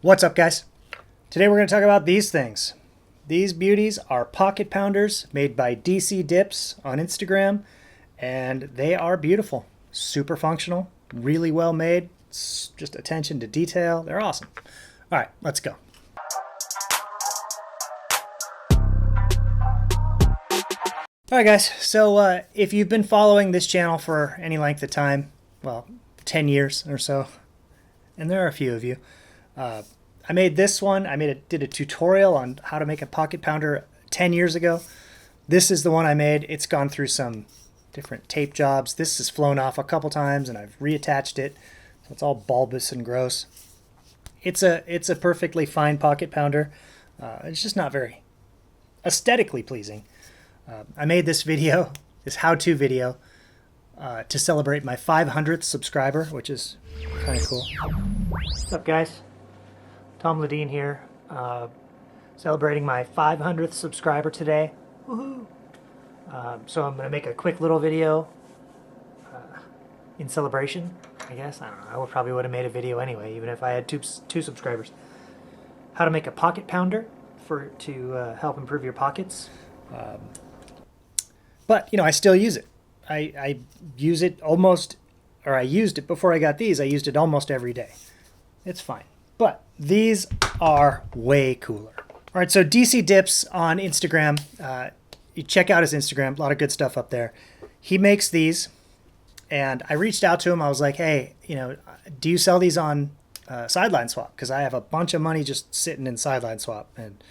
What's up, guys? Today we're going to talk about these things. These beauties are pocket pounders made by DCDips on Instagram, and they are beautiful, super functional, really well made, just attention to detail. They're awesome. All right, let's go. All right, guys, so if you've been following this channel for any length of time, well, 10 years or so, and there are a few of you, I made this one. Did a tutorial on how to make a pocket pounder 10 years ago. This is the one I made. It's gone through some different tape jobs. This has flown off a couple times, and I've reattached it, so it's all bulbous and gross. It's a perfectly fine pocket pounder. It's just not very aesthetically pleasing. I made this video, this how-to video, to celebrate my 500th subscriber, which is kind of cool. What's up, guys? Tom Ledeen here, celebrating my 500th subscriber today. Woohoo! So I'm going to make a quick little video in celebration, I guess. I don't know. I probably would have made a video anyway, even if I had two subscribers. How to make a pocket pounder to help improve your pockets. But, you know, I still use it. I use it almost, or I used it before I got these. I used it almost every day. It's fine. But these are way cooler. All right, so DCDips on Instagram. You check out his Instagram. A lot of good stuff up there. He makes these, and I reached out to him. I was like, hey, you know, do you sell these on Sideline Swap? Because I have a bunch of money just sitting in Sideline Swap, and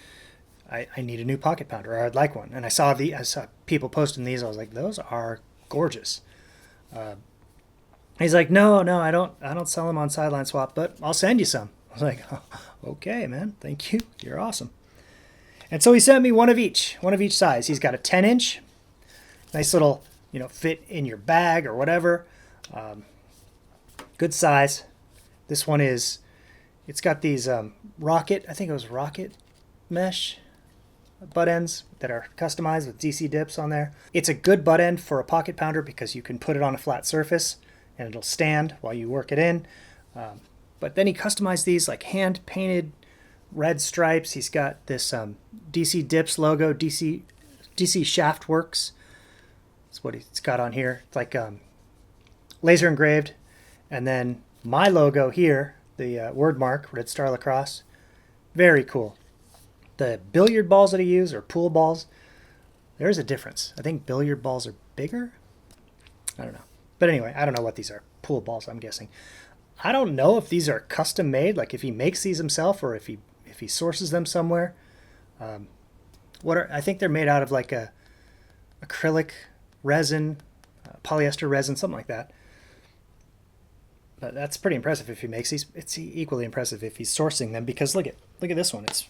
I need a new pocket pounder, or I'd like one. And I saw people posting these. I was like, those are gorgeous. He's like, no, I don't sell them on Sideline Swap, but I'll send you some. I was like, oh, okay, man, thank you. You're awesome. And so he sent me one of each size. He's got a 10-inch, nice little, you know, fit in your bag or whatever. Good size. This one it's got these rocket mesh butt ends that are customized with DCDips on there. It's a good butt end for a pocket pounder because you can put it on a flat surface and it'll stand while you work it in. But then he customized these like hand-painted red stripes. He's got this DCDips logo, DC Shaft Works. That's what he's got on here. It's like laser engraved. And then my logo here, the word mark, Red Star Lacrosse. Very cool. The billiard balls that I use are pool balls. There's a difference. I think billiard balls are bigger. I don't know. But anyway, I don't know what these are. Pool balls, I'm guessing. I don't know if these are custom made, like if he makes these himself or if he sources them somewhere. I think they're made out of like a acrylic resin, polyester resin, something like that. But that's pretty impressive if he makes these. It's equally impressive if he's sourcing them, because look at this one. It's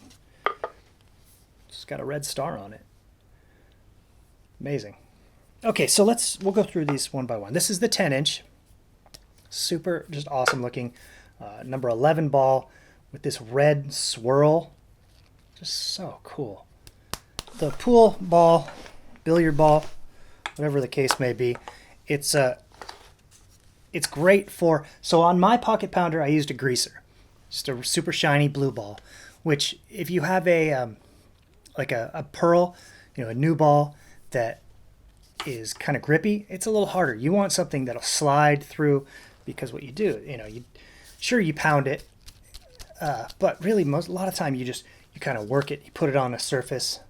got a red star on it. Amazing. Okay, so we'll go through these one by one. This is the 10-inch. Super, just awesome looking. Number 11 ball with this red swirl. Just so cool. The pool ball, billiard ball, whatever the case may be, it's great for, so on my pocket pounder I used a greaser. Just a super shiny blue ball, which if you have a pearl, you know, a new ball that is kind of grippy, it's a little harder. You want something that'll slide through, because what you do, you know, you pound it, but really a lot of time you kind of work it. You put it on a surface,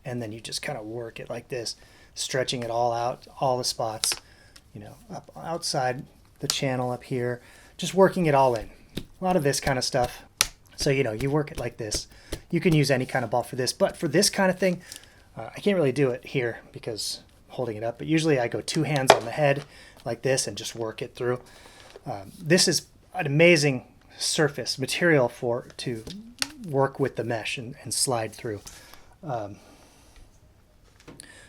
and then you just kind of work it like this, stretching it all out, all the spots, you know, up outside the channel up here, just working it all in. A lot of this kind of stuff. So, you know, you work it like this. You can use any kind of ball for this, but for this kind of thing, I can't really do it here because I'm holding it up, but usually I go two hands on the head like this and just work it through. This is an amazing surface material to work with the mesh and slide through.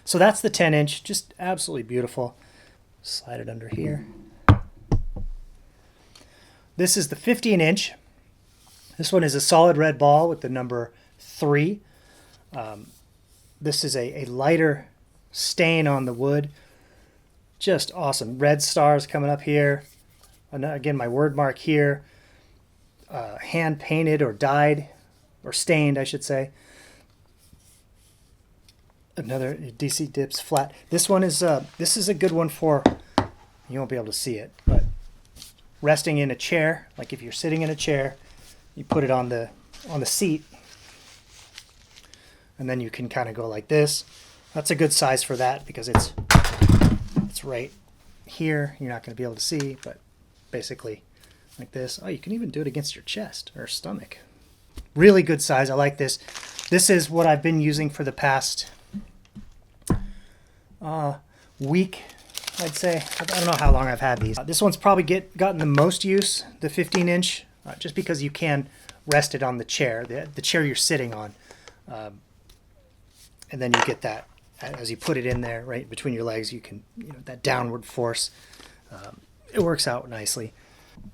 So that's the 10-inch, just absolutely beautiful. Slide it under here. This is the 15-inch. This one is a solid red ball with the number 3. This is a lighter stain on the wood. Just awesome. Red stars coming up here. Again, my word mark here. hand painted or dyed or stained, I should say. Another DCDips flat. This one is this is a good one for, you won't be able to see it, but resting in a chair. Like if you're sitting in a chair, you put it on the seat, and then you can kind of go like this. That's a good size for that because it's right here. You're not going to be able to see, but basically like this. Oh, you can even do it against your chest or stomach. Really good size. I like this. This is what I've been using for the past week, I'd say. I don't know how long I've had these. This one's probably gotten the most use, the 15-inch, just because you can rest it on the chair, the chair you're sitting on. And then you get that, as you put it in there, right between your legs, you can, that downward force. It works out nicely.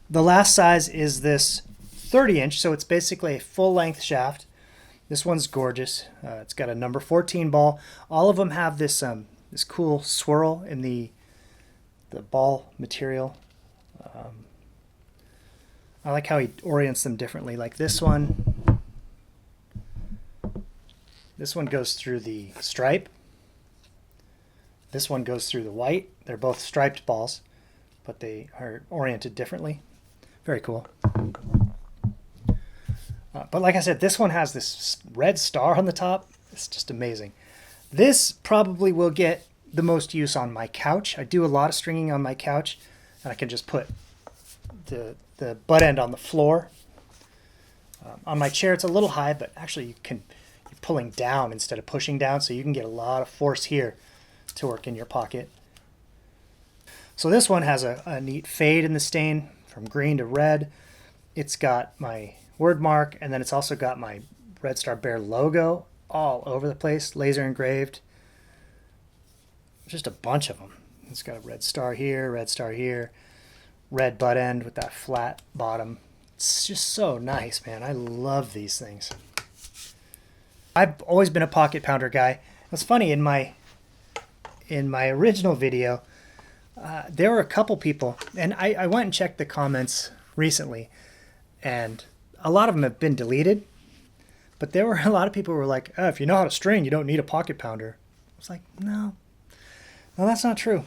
The last size is this 30-inch, so it's basically a full-length shaft. This one's gorgeous. It's got a number 14 ball. All of them have this this cool swirl in the ball material. I like how he orients them differently. Like this one goes through the stripe. This one goes through the white. They're both striped balls, but they are oriented differently. Very cool. But like I said, this one has this red star on the top. It's just amazing. This probably will get the most use on my couch. I do a lot of stringing on my couch, and I can just put the butt end on the floor. On my chair, it's a little high, but actually you're pulling down instead of pushing down, so you can get a lot of force here to work in your pocket. So this one has a neat fade in the stain from green to red. It's got my word mark, and then it's also got my Red Star Bear logo all over the place, laser engraved. Just a bunch of them. It's got a red star here, red butt end with that flat bottom. It's just so nice, man. I love these things. I've always been a pocket pounder guy. It's funny, in my original video, there were a couple people, and I went and checked the comments recently, and a lot of them have been deleted, but there were a lot of people who were like, oh, if you know how to string, you don't need a pocket pounder. I was like, no, that's not true.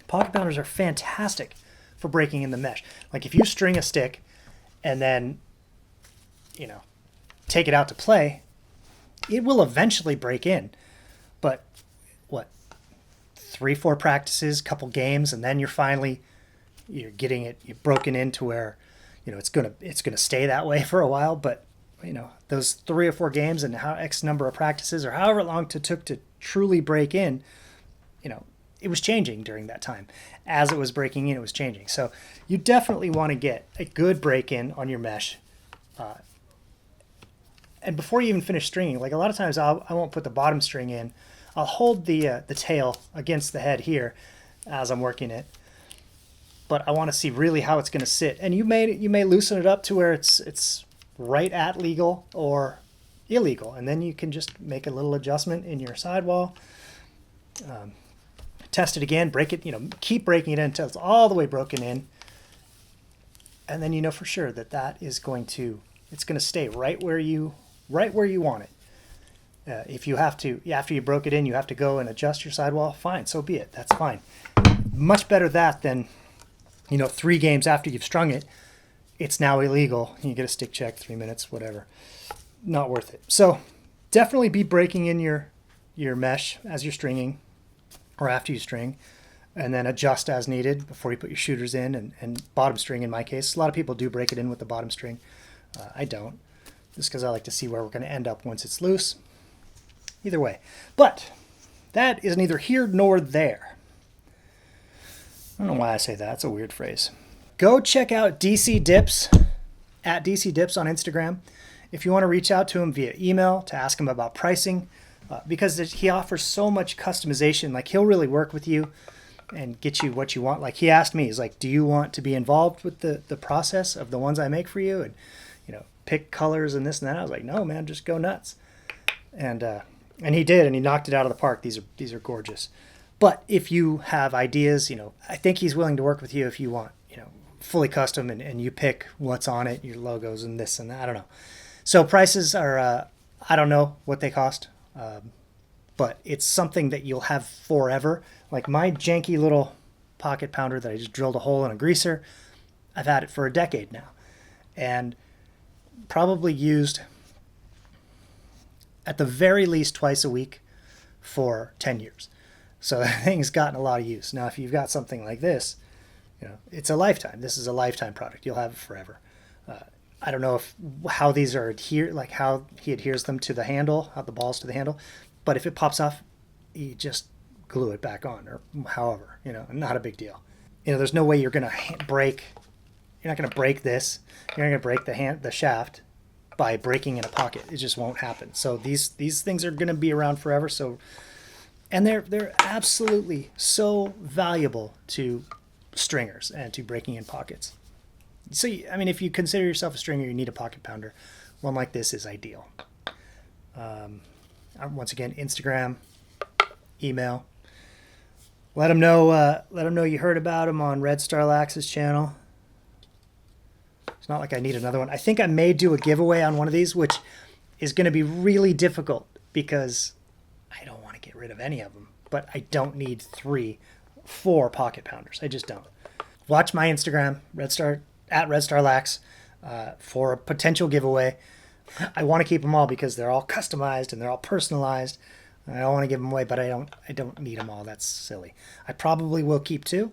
Pocket pounders are fantastic for breaking in the mesh. Like if you string a stick and then, take it out to play, it will eventually break in. But what, 3-4 practices, couple games, and then you're getting it broken into where, it's gonna stay that way for a while. But those 3 or 4 games and how X number of practices or however long it took to truly break in, it was changing during that time. As it was breaking in, it was changing. So you definitely want to get a good break in on your mesh. And before you even finish stringing, like a lot of times I won't put the bottom string in. I'll hold the tail against the head here as I'm working it. But I want to see really how it's going to sit. And you may loosen it up to where it's right at legal or illegal. And then you can just make a little adjustment in your sidewall. Test it again, break it, keep breaking it until it's all the way broken in. And then for sure that it's going to stay right where you want it. If you have to, after you broke it in, you have to go and adjust your sidewall, fine, so be it. That's fine. Much better that than 3 games after you've strung it, it's now illegal. You get a stick check, 3 minutes, whatever. Not worth it. So definitely be breaking in your mesh as you're stringing or after you string, and then adjust as needed before you put your shooters in and bottom string in my case. A lot of people do break it in with the bottom string. I don't, just because I like to see where we're going to end up once it's loose. Either way. But that is neither here nor there. I don't know why I say that. That's a weird phrase. Go check out DCDips at DCDips on Instagram if you want to reach out to him via email to ask him about pricing, because he offers so much customization. Like he'll really work with you and get you what you want. Like he asked me, he's like, do you want to be involved with the process of the ones I make for you? And, pick colors and this and that. I was like, no, man, just go nuts. And he did, and he knocked it out of the park. These are gorgeous. But if you have ideas, I think he's willing to work with you if you want, fully custom, and you pick what's on it, your logos and this and that. I don't know. So prices are, I don't know what they cost, but it's something that you'll have forever. Like my janky little pocket pounder that I just drilled a hole in a greaser, I've had it for a decade now, and probably used at the very least twice a week for 10 years. So that thing's gotten a lot of use. Now, if you've got something like this, it's a lifetime. This is a lifetime product. You'll have it forever. I don't know how these are like how he adheres them to the handle, how the balls to the handle, but if it pops off, you just glue it back on, or however, not a big deal. There's no way you're going to break. You're not going to break this. You're not going to break the shaft by breaking in a pocket. It just won't happen. So these things are going to be around forever. And they're absolutely so valuable to stringers and to breaking in pockets. So, I mean, if you consider yourself a stringer, you need a pocket pounder. One like this is ideal. Once again, Instagram, email. Let them know you heard about them on Red Star Lax's channel. It's not like I need another one. I think I may do a giveaway on one of these, which is going to be really difficult because I don't want to get rid of any of them. But I don't need 4 pocket pounders. I just don't. Watch my Instagram, @RedStarLax, for a potential giveaway. I want to keep them all because they're all customized and they're all personalized. I don't want to give them away, but I don't need them all. That's silly. I probably will keep 2.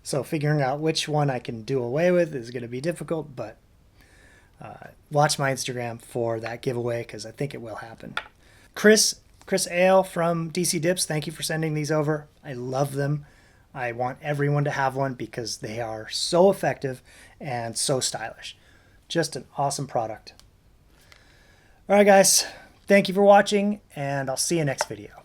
So figuring out which one I can do away with is going to be difficult, but watch my Instagram for that giveaway because I think it will happen. Chris Ale from DCDips, thank you for sending these over. I love them. I want everyone to have one because they are so effective and so stylish. Just an awesome product. All right, guys. Thank you for watching, and I'll see you next video.